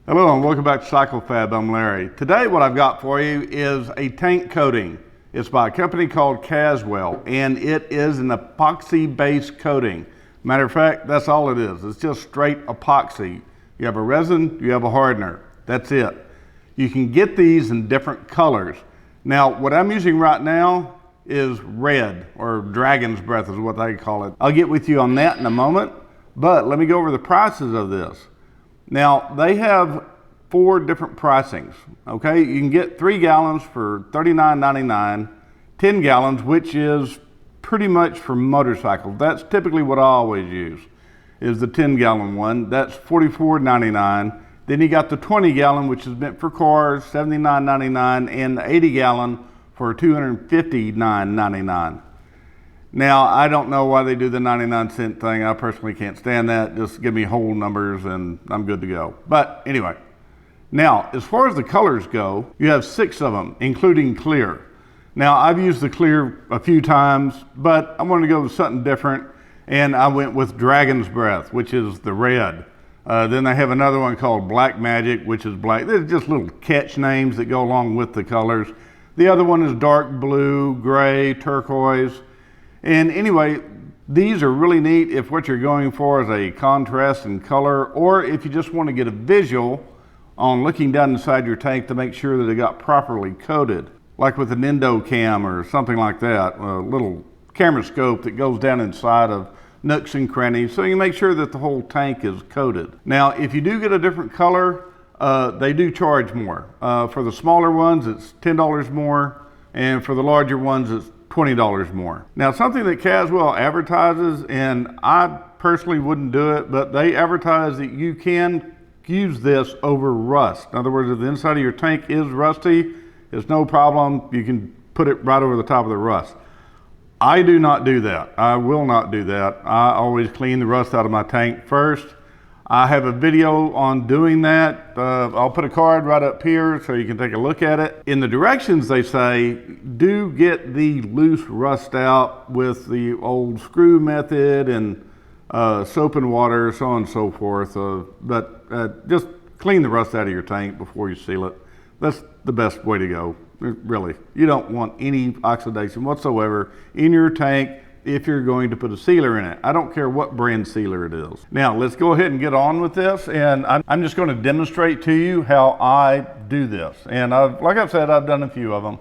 Hello and welcome back to CycleFab. I'm Larry. Today what I've got for you is a tank coating. It's by a company called CASWELL and it is an epoxy based coating. Matter of fact, that's all it is. It's just straight epoxy. You have a resin, you have a hardener. That's it. You can get these in different colors. Now what I'm using right now is red, or dragon's breath is what they call it. I'll get with you on that in a moment, but let me go over the prices of this. Now, they have 4 different pricings, okay? You can get 3 gallons for $39.99, 10 gallons, which is pretty much for motorcycles. That's typically what I always use, is the 10-gallon one. That's $44.99. Then you got the 20-gallon, which is meant for cars, $79.99, and the 80-gallon for $259.99. Now, I don't know why they do the 99-cent thing. I personally can't stand that. Just give me whole numbers and I'm good to go. But anyway, now, as far as the colors go, you have 6 of them, including clear. Now, I've used the clear a few times, but I wanted to go with something different, and I went with Dragon's Breath, which is the red. Then they have another one called Black Magic, which is black. They're just little catch names that go along with the colors. The other one is dark blue, gray, turquoise. And anyway, these are really neat if what you're going for is a contrast in color, or if you just want to get a visual on looking down inside your tank to make sure that it got properly coated, like with an endo cam or something like that, a little camera scope that goes down inside of nooks and crannies, so you make sure that the whole tank is coated. Now, if you do get a different color, they do charge more. For the smaller ones, it's $10 more, and for the larger ones, it's $20 more. Now, something that CASWELL advertises, and I personally wouldn't do it, but they advertise that you can use this over rust. In other words, if the inside of your tank is rusty, it's no problem. You can put it right over the top of the rust. I do not do that. I will not do that. I always clean the rust out of my tank first. I have a video on doing that. I'll put a card right up here so you can take a look at it. In the directions they say, do get the loose rust out with the old screw method and soap and water, so on and so forth. But just clean the rust out of your tank before you seal it. That's the best way to go, really. You don't want any oxidation whatsoever in your tank if you're going to put a sealer in it. I don't care what brand sealer it is. Now, let's go ahead and get on with this, and I'm just going to demonstrate to you how I do this. And like I've said, I've done a few of them.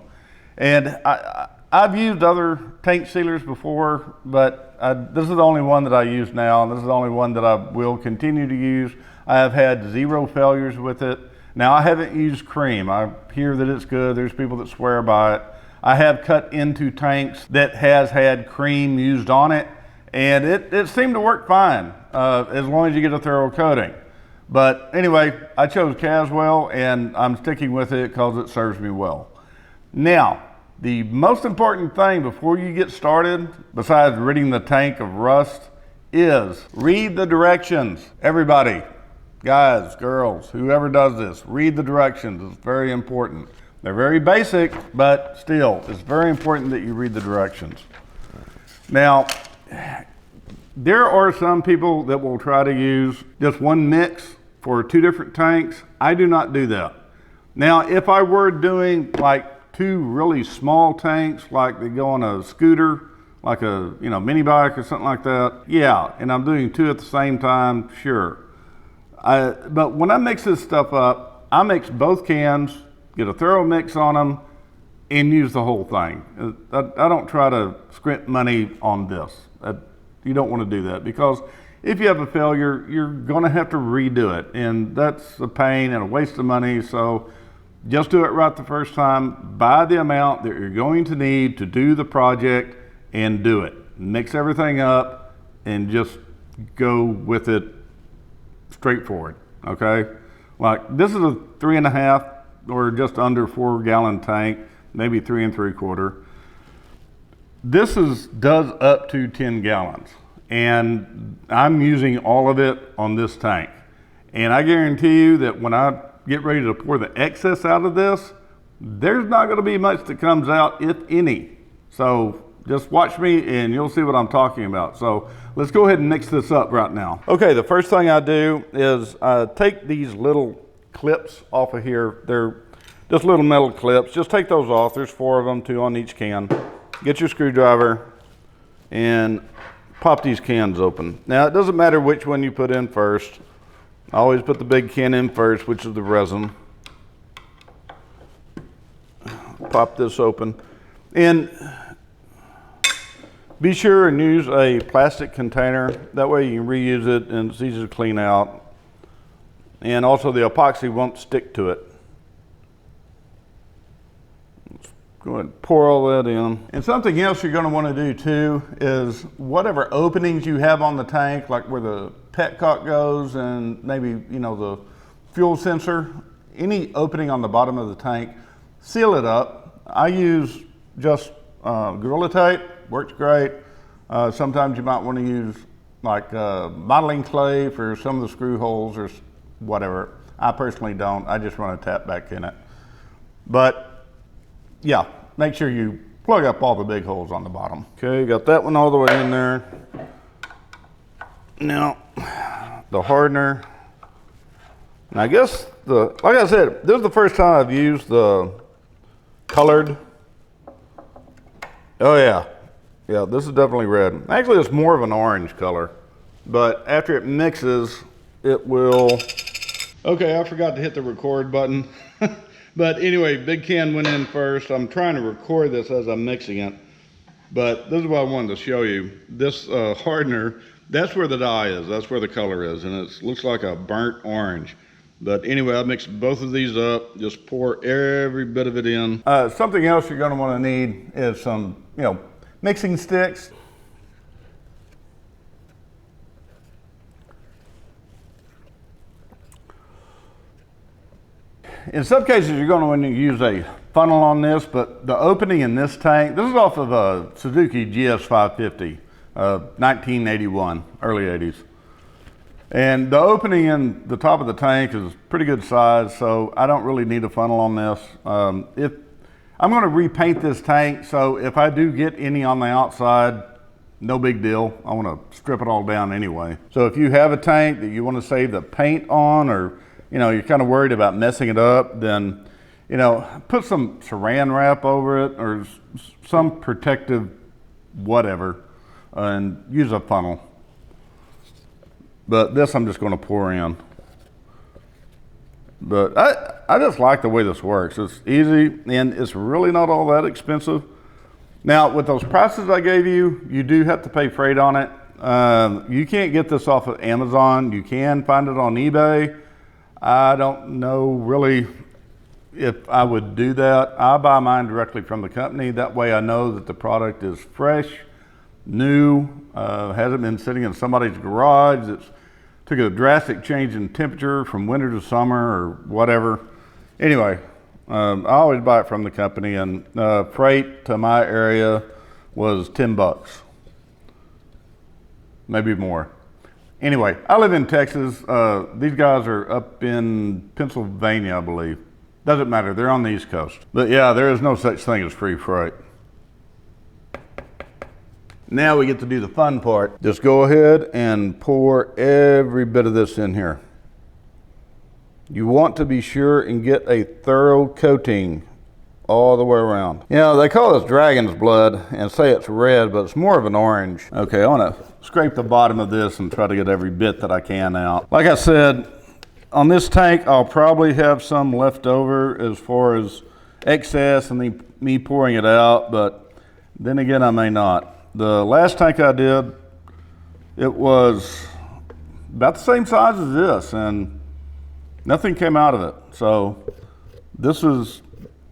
And I've used other tank sealers before, but this is the only one that I use now, and this is the only one that I will continue to use. I have had 0 failures with it. Now, I haven't used cream. I hear that it's good. There's people that swear by it. I have cut into tanks that has had cream used on it, and it seemed to work fine as long as you get a thorough coating. But anyway, I chose CASWELL, and I'm sticking with it because it serves me well. Now, the most important thing before you get started, besides ridding the tank of rust, is read the directions. Everybody, guys, girls, whoever does this, read the directions. It's very important. They're very basic, but still, it's very important that you read the directions. Now, there are some people that will try to use just one mix for 2 different tanks. I do not do that. Now, if I were doing like 2 really small tanks, like they go on a scooter, like a mini bike or something like that, yeah, and I'm doing 2 at the same time, sure. But when I mix this stuff up, I mix both cans, get a thorough mix on them, and use the whole thing. I don't try to scrimp money on this. You don't want to do that, because if you have a failure, you're going to have to redo it, and that's a pain and a waste of money. So just do it right the first time. Buy the amount that you're going to need to do the project and do it. Mix everything up and just go with it straightforward, okay? Like this is a 3.5 or just under 4-gallon tank, maybe 3 3/4. This does up to 10 gallons, and I'm using all of it on this tank. And I guarantee you that when I get ready to pour the excess out of this, there's not going to be much that comes out, if any. So just watch me and you'll see what I'm talking about. So let's go ahead and mix this up right now. Okay, the first thing I do is take these little clips off of here. They're just little metal clips. Just take those off. There's 4 of them, 2 on each can. Get your screwdriver and pop these cans open. Now, it doesn't matter which one you put in first. I always put the big can in first, which is the resin. Pop this open. And be sure and use a plastic container. That way you can reuse it and it's easy to clean out. And also the epoxy won't stick to it. Let's go ahead and pour all that in. And something else you're going to want to do too is whatever openings you have on the tank, like where the petcock goes and maybe, you know, the fuel sensor, any opening on the bottom of the tank, seal it up. I use just Gorilla Tape, works great. Sometimes you might want to use like modeling clay for some of the screw holes or whatever. I personally don't. I just run a tap back in it. But yeah, make sure you plug up all the big holes on the bottom. Okay, got that one all the way in there. Now, the hardener. And I guess like I said, this is the first time I've used the colored. Oh yeah, yeah, this is definitely red. Actually, it's more of an orange color, but after it mixes, it will. Okay, I forgot to hit the record button. But anyway, big can went in first. I'm trying to record this as I'm mixing it, but this is what I wanted to show you. This hardener, that's where the dye is. That's where the color is, and it looks like a burnt orange. But anyway, I mixed both of these up. Just pour every bit of it in. Something else you're going to want to need is some, you know, mixing sticks. In some cases, you're going to want to use a funnel on this, but the opening in this tank, this is off of a Suzuki GS550, 1981, early 80s. And the opening in the top of the tank is pretty good size, so I don't really need a funnel on this. If I'm going to repaint this tank, so if I do get any on the outside, no big deal. I want to strip it all down anyway. So if you have a tank that you want to save the paint on, or you know, you're kind of worried about messing it up, then, you know, put some saran wrap over it or some protective whatever, and use a funnel. But this I'm just going to pour in. But I just like the way this works. It's easy and it's really not all that expensive. Now, with those prices I gave you, you do have to pay freight on it. You can't get this off of Amazon. You can find it on eBay. I don't know really if I would do that. I buy mine directly from the company. That way I know that the product is fresh, new, hasn't been sitting in somebody's garage. It's took a drastic change in temperature from winter to summer or whatever. Anyway, I always buy it from the company, and freight to my area was $10, maybe more. Anyway, I live in Texas. These guys are up in Pennsylvania, I believe. Doesn't matter, they're on the East Coast. But yeah, there is no such thing as free freight. Now we get to do the fun part. Just go ahead and pour every bit of this in here. You want to be sure and get a thorough coating all the way around. You know, they call this dragon's blood and say it's red, but it's more of an orange. Okay, I want to scrape the bottom of this and try to get every bit that I can out. Like I said, on this tank, I'll probably have some left over as far as excess and me pouring it out, but then again, I may not. The last tank I did, it was about the same size as this, and nothing came out of it. So this is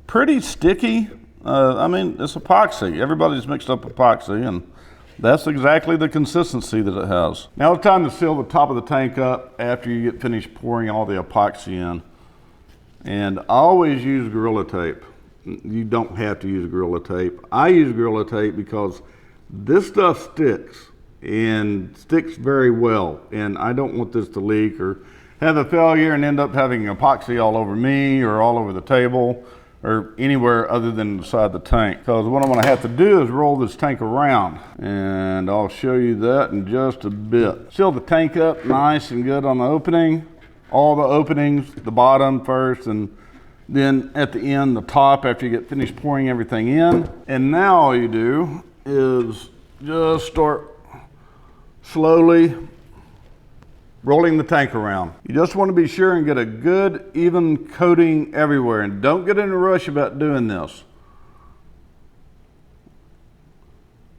pretty sticky. I mean, it's epoxy. Everybody's mixed up epoxy, and that's exactly the consistency that it has. Now it's time to seal the top of the tank up after you get finished pouring all the epoxy in. And I always use Gorilla Tape. You don't have to use Gorilla Tape. I use Gorilla Tape because this stuff sticks, and sticks very well, and I don't want this to leak or have a failure and end up having epoxy all over me or all over the table or anywhere other than inside the tank. Because what I'm going to have to do is roll this tank around, and I'll show you that in just a bit. Seal the tank up nice and good on the opening. all the openings, the bottom first, and then at the end, the top, after you get finished pouring everything in. And now all you do is just start slowly rolling the tank around. You just want to be sure and get a good, even coating everywhere, and don't get in a rush about doing this.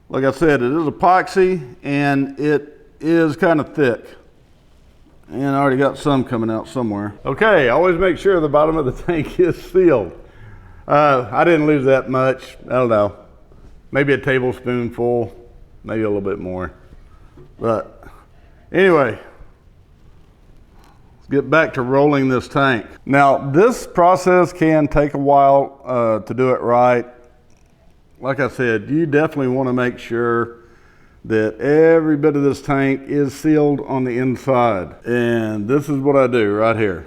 Like I said, it is epoxy, and it is kind of thick. And I already got some coming out somewhere. Okay, always make sure the bottom of the tank is sealed. I didn't lose that much. I don't know. Maybe a tablespoonful, maybe a little bit more. But anyway, let's get back to rolling this tank. Now, this process can take a while to do it right. Like I said, you definitely want to make sure that every bit of this tank is sealed on the inside. And this is what I do right here.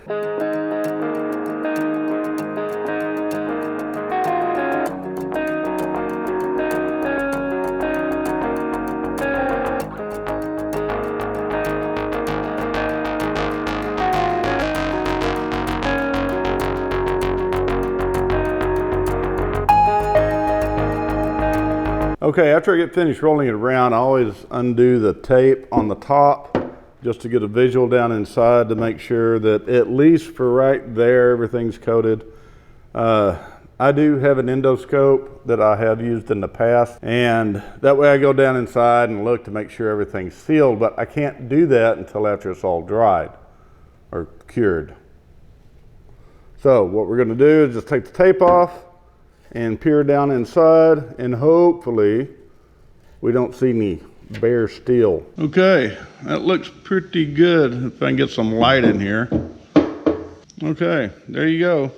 Okay, after I get finished rolling it around, I always undo the tape on the top just to get a visual down inside to make sure that at least for right there, everything's coated. I do have an endoscope that I have used in the past, and that way I go down inside and look to make sure everything's sealed, but I can't do that until after it's all dried or cured. So what we're gonna do is just take the tape off and peer down inside, and hopefully we don't see any bare steel. Okay, that looks pretty good if I can get some light in here. Okay, there you go.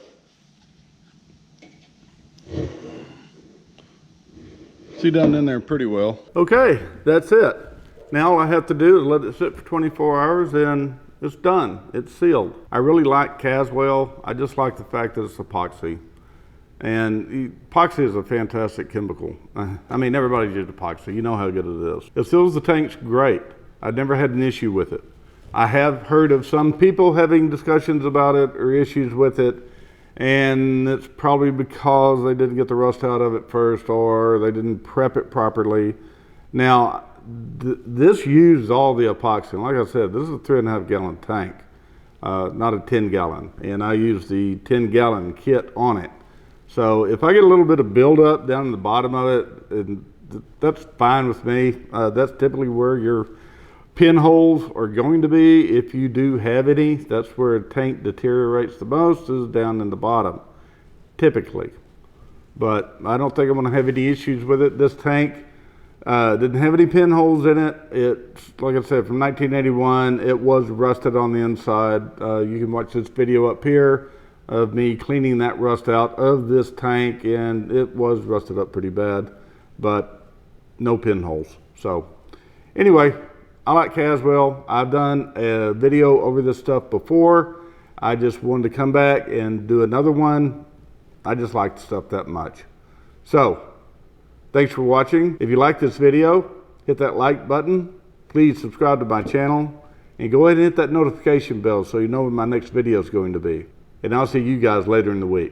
See down in there pretty well. Okay, that's it. Now all I have to do is let it sit for 24 hours and it's done. It's sealed. I really like Caswell. I just like the fact that it's epoxy. And epoxy is a fantastic chemical. I mean, everybody's used epoxy. You know how good it is. It seals the tanks great. I've never had an issue with it. I have heard of some people having discussions about it or issues with it, and it's probably because they didn't get the rust out of it first or they didn't prep it properly. Now, this used all the epoxy. And like I said, this is a 3.5 gallon tank, not a 10 gallon. And I used the 10 gallon kit on it. So if I get a little bit of buildup down in the bottom of it, that's fine with me. That's typically where your pinholes are going to be. If you do have any, that's where a tank deteriorates the most, is down in the bottom, typically. But I don't think I'm gonna have any issues with it. This tank didn't have any pinholes in it. It's, like I said, from 1981, it was rusted on the inside. You can watch this video up here of me cleaning that rust out of this tank, and it was rusted up pretty bad, but no pinholes. So anyway, I like Caswell. I've done a video over this stuff before. I just wanted to come back and do another one. I just like the stuff that much. So thanks for watching. If you like this video, hit that like button. Please subscribe to my channel and go ahead and hit that notification bell so you know when my next video is going to be. And I'll see you guys later in the week.